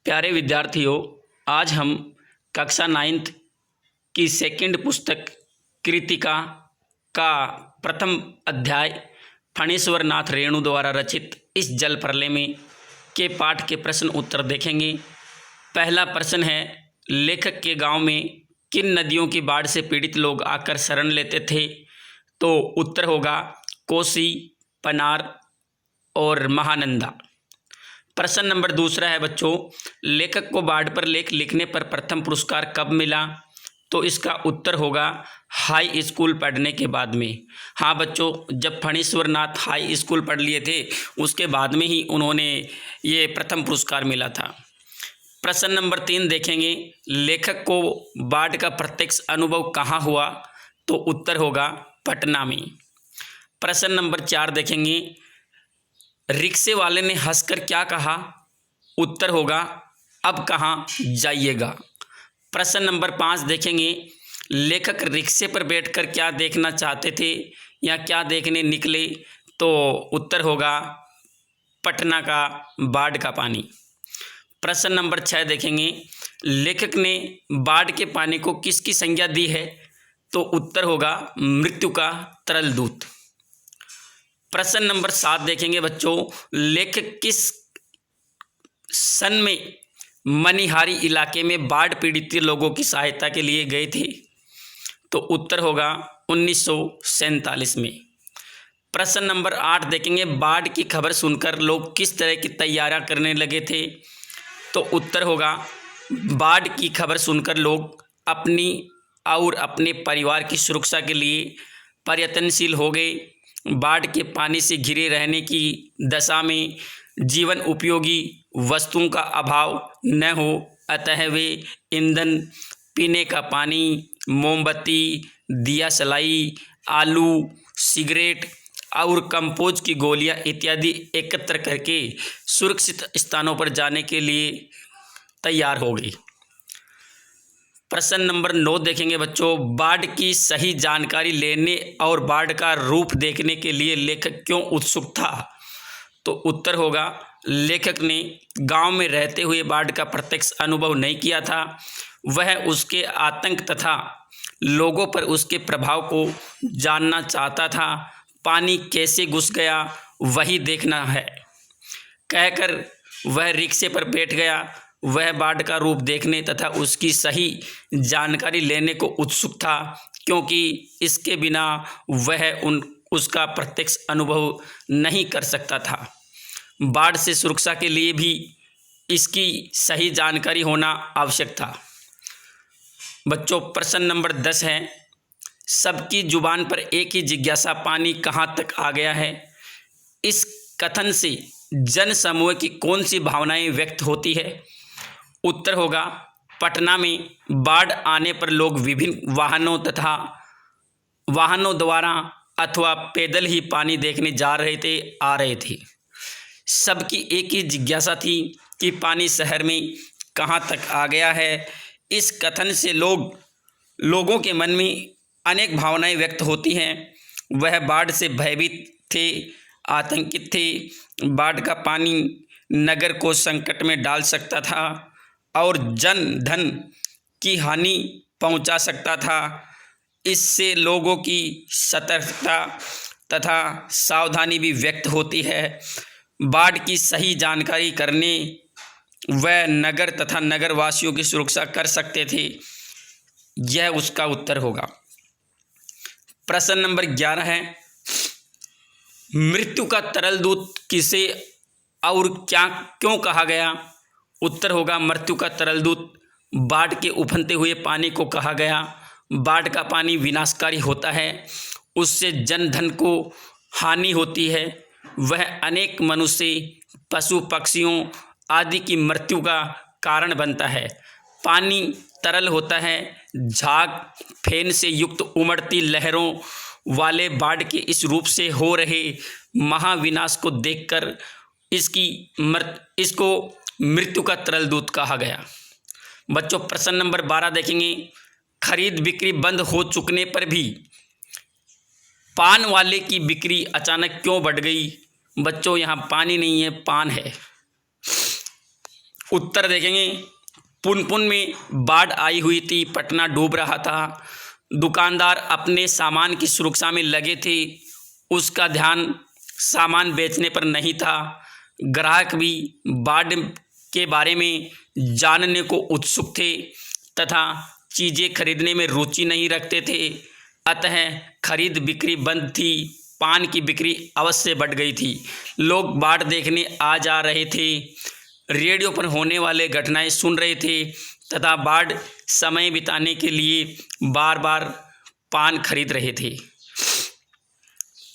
प्यारे विद्यार्थियों, आज हम कक्षा 9th की सेकंड पुस्तक कृतिका का प्रथम अध्याय फणीश्वर नाथ रेणु द्वारा रचित इस जल प्रलय में के पाठ के प्रश्न उत्तर देखेंगे। पहला प्रश्न है, लेखक के गांव में किन नदियों की बाढ़ से पीड़ित लोग आकर शरण लेते थे? तो उत्तर होगा कोसी, पनार और महानंदा। प्रश्न नंबर दूसरा है बच्चों, लेखक को बाढ़ पर लेख लिखने पर प्रथम पुरस्कार कब मिला? तो इसका उत्तर होगा हाई स्कूल पढ़ने के बाद में। हाँ बच्चों, जब फणीश्वर नाथ हाई स्कूल पढ़ लिए थे उसके बाद में ही उन्होंने ये प्रथम पुरस्कार मिला था। प्रश्न नंबर 3 देखेंगे, लेखक को बाढ़ का प्रत्यक्ष अनुभव कहाँ हुआ? तो उत्तर होगा पटना में। प्रश्न नंबर 4 देखेंगे, रिक्शे वाले ने हंसकर क्या कहा? उत्तर होगा अब कहाँ जाइएगा। प्रश्न नंबर 5 देखेंगे, लेखक रिक्शे पर बैठकर क्या देखना चाहते थे या क्या देखने निकले? तो उत्तर होगा पटना का बाढ़ का पानी। प्रश्न नंबर 6 देखेंगे, लेखक ने बाढ़ के पानी को किसकी संज्ञा दी है? तो उत्तर होगा मृत्यु का तरल दूत। प्रश्न नंबर 7 देखेंगे बच्चों, लेखक किस सन में मनिहारी इलाके में बाढ़ पीड़ित लोगों की सहायता के लिए गए थे? तो उत्तर होगा 1947 में। प्रश्न नंबर 8 देखेंगे, बाढ़ की खबर सुनकर लोग किस तरह की तैयारियां करने लगे थे? तो उत्तर होगा बाढ़ की खबर सुनकर लोग अपनी और अपने परिवार की सुरक्षा के लिए प्रयत्नशील हो गए। बाढ़ के पानी से घिरे रहने की दशा में जीवन उपयोगी वस्तुओं का अभाव न हो, अतः वे ईंधन, पीने का पानी, मोमबत्ती, दिया सलाई, आलू, सिगरेट और कंपोज की गोलियां इत्यादि एकत्र करके सुरक्षित स्थानों पर जाने के लिए तैयार हो गई। प्रश्न नंबर 9 देखेंगे बच्चों, बाढ़ की सही जानकारी लेने और बाढ़ का रूप देखने के लिए लेखक क्यों उत्सुक था? तो उत्तर होगा लेखक ने गांव में रहते हुए बाढ़ का प्रत्यक्ष अनुभव नहीं किया था। वह उसके आतंक तथा लोगों पर उसके प्रभाव को जानना चाहता था। पानी कैसे घुस गया वही देखना है कहकर वह रिक्शे पर बैठ गया। वह बाढ़ का रूप देखने तथा उसकी सही जानकारी लेने को उत्सुक था, क्योंकि इसके बिना वह उसका प्रत्यक्ष अनुभव नहीं कर सकता था। बाढ़ से सुरक्षा के लिए भी इसकी सही जानकारी होना आवश्यक था। बच्चों, प्रश्न नंबर 10 है, सबकी जुबान पर एक ही जिज्ञासा, पानी कहाँ तक आ गया है? इस कथन से जन समूह की कौन सी भावनाएं व्यक्त होती है? उत्तर होगा पटना में बाढ़ आने पर लोग विभिन्न वाहनों द्वारा अथवा पैदल ही पानी देखने जा रहे थे, आ रहे थे। सबकी एक ही जिज्ञासा थी कि पानी शहर में कहाँ तक आ गया है। इस कथन से लोगों के मन में अनेक भावनाएं व्यक्त होती हैं। वह बाढ़ से भयभीत थे, आतंकित थे। बाढ़ का पानी नगर को संकट में डाल सकता था और जन धन की हानि पहुंचा सकता था। इससे लोगों की सतर्कता तथा सावधानी भी व्यक्त होती है। बाढ़ की सही जानकारी करने वह नगर तथा नगरवासियों की सुरक्षा कर सकते थे। यह उसका उत्तर होगा। प्रश्न नंबर 11 है, मृत्यु का तरल दूत किसे और क्या क्यों कहा गया? उत्तर होगा मृत्यु का तरल दूत बाढ़ के उफनते हुए पानी को कहा गया। बाढ़ का पानी विनाशकारी होता है, उससे जन धन को हानि होती है। वह अनेक मनुष्य, पशु पक्षियों आदि की मृत्यु का कारण बनता है। पानी तरल होता है। झाग फेन से युक्त उमड़ती लहरों वाले बाढ़ के इस रूप से हो रहे महाविनाश को देखकर इसको मृत्यु का तरल दूत कहा गया। बच्चों, प्रश्न नंबर 12 देखेंगे, खरीद बिक्री बंद हो चुकने पर भी पान वाले की बिक्री अचानक क्यों बढ़ गई? बच्चों, यहाँ पानी नहीं है, पान है। उत्तर देखेंगे, पुनपुन में बाढ़ आई हुई थी, पटना डूब रहा था, दुकानदार अपने सामान की सुरक्षा में लगे थे, उसका ध्यान सामान बेचने पर नहीं था, ग्राहक भी बाढ़ के बारे में जानने को उत्सुक थे तथा चीज़ें खरीदने में रुचि नहीं रखते थे, अतः खरीद बिक्री बंद थी। पान की बिक्री अवश्य बढ़ गई थी। लोग बाढ़ देखने आ जा रहे थे, रेडियो पर होने वाले घटनाएं सुन रहे थे तथा बाढ़ समय बिताने के लिए बार बार पान खरीद रहे थे।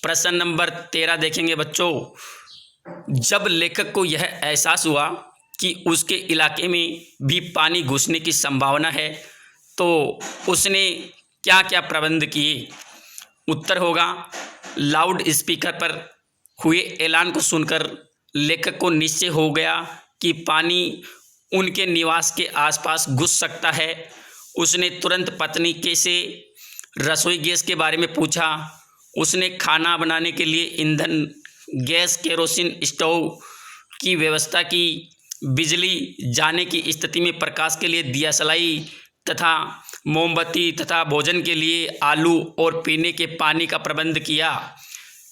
प्रश्न नंबर 13 देखेंगे बच्चों, जब लेखक को यह एहसास हुआ कि उसके इलाके में भी पानी घुसने की संभावना है तो उसने क्या क्या प्रबंध किए? उत्तर होगा, लाउड स्पीकर पर हुए ऐलान को सुनकर लेखक को निश्चय हो गया कि पानी उनके निवास के आसपास घुस सकता है। उसने तुरंत पत्नी से रसोई गैस के बारे में पूछा। उसने खाना बनाने के लिए ईंधन, गैस, केरोसिन स्टोव की व्यवस्था की। बिजली जाने की स्थिति में प्रकाश के लिए दियासलाई तथा मोमबत्ती तथा भोजन के लिए आलू और पीने के पानी का प्रबंध किया।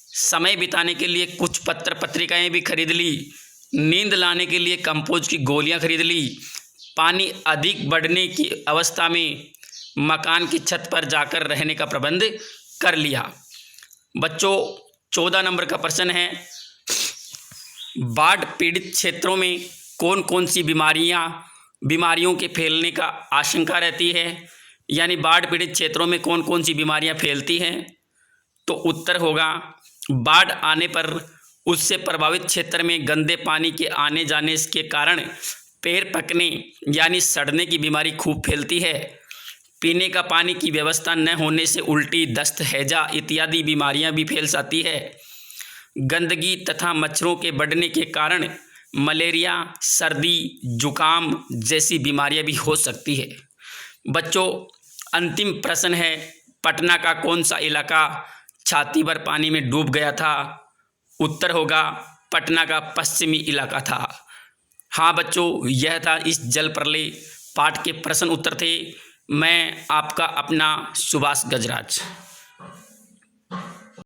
समय बिताने के लिए कुछ पत्र पत्रिकाएं भी खरीद ली। नींद लाने के लिए कंपोज की गोलियां खरीद ली। पानी अधिक बढ़ने की अवस्था में मकान की छत पर जाकर रहने का प्रबंध कर लिया। बच्चों 14 नंबर का प्रश्न है, बाढ़ पीड़ित क्षेत्रों में कौन कौन सी बीमारियों के फैलने का आशंका रहती है? यानी बाढ़ पीड़ित क्षेत्रों में कौन कौन सी बीमारियां फैलती हैं? तो उत्तर होगा, बाढ़ आने पर उससे प्रभावित क्षेत्र में गंदे पानी के आने जाने के कारण पैर पकने यानी सड़ने की बीमारी खूब फैलती है। पीने का पानी की व्यवस्था न होने से उल्टी, दस्त, हैजा इत्यादि बीमारियां भी फैल जाती है। गंदगी तथा मच्छरों के बढ़ने के कारण मलेरिया, सर्दी, जुकाम जैसी बीमारियां भी हो सकती है। बच्चों अंतिम प्रश्न है, पटना का कौन सा इलाका छाती भर पानी में डूब गया था? उत्तर होगा, पटना का पश्चिमी इलाका था। हाँ बच्चों, यह था इस जल प्रलय पाठ के प्रश्न उत्तर थे। मैं आपका अपना सुभाष गजराज।